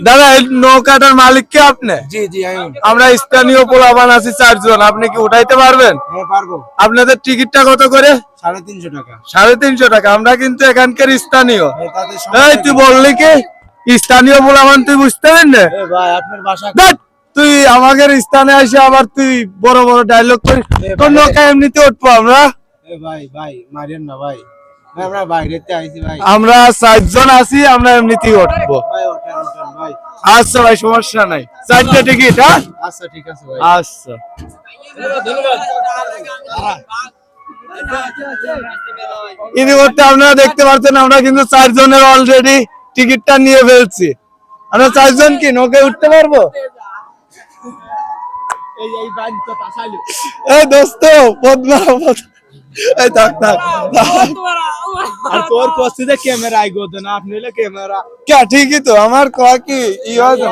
দাদা এই নৌকাটার মালিক কে আপনি? জি জি আমরা স্থানীয় পোলাপান আছি 4 জন, আপনি কি উঠাইতে পারবেন? হ্যাঁ পারবো। আপনাদের টিকিটটা কত করে? 350 টাকা। 350 টাকা। আমরা কিন্তু এখানকার স্থানীয়। তাদের এই তুই বললি কি স্থানীয় পোলাপান, তুই বুঝতে পারেন না? ভাই আপনার বাসা তুই আমাদের স্থানে এসে আবার তুই বড় বড় ডায়লগ করিস। তোর নৌকা এমনিতে উঠবো আমরা। ভাই ভাই মারেন না ভাই, আমরা বাইরেতে আইছি ভাই। আমরা 4 জন আছি, আমরা এমনিতেই উঠবো। ভাই ওঠেন ওঠেন ভাই। আচ্ছা ভাই, সমস্যা নাই। 4টা টিকিট। হ্যাঁ আচ্ছা ঠিক আছে ভাই। আচ্ছা। ইতিমধ্যে আপনারা দেখতে পাচ্ছেন আমরা কিন্তু 4 জনের অলরেডি টিকিটটা নিয়ে ফেলছি। আমরা 4 জন কি নৌকায় উঠতে পারবো? এই দোস্ত পদ্মা, এই থাক থাক। আর তোর কষ্টে ক্যামেরা আইগো তো না, আপনি হলে ক্যামেরা কে ঠিকই তো, আমার কয় কি ই হয় না।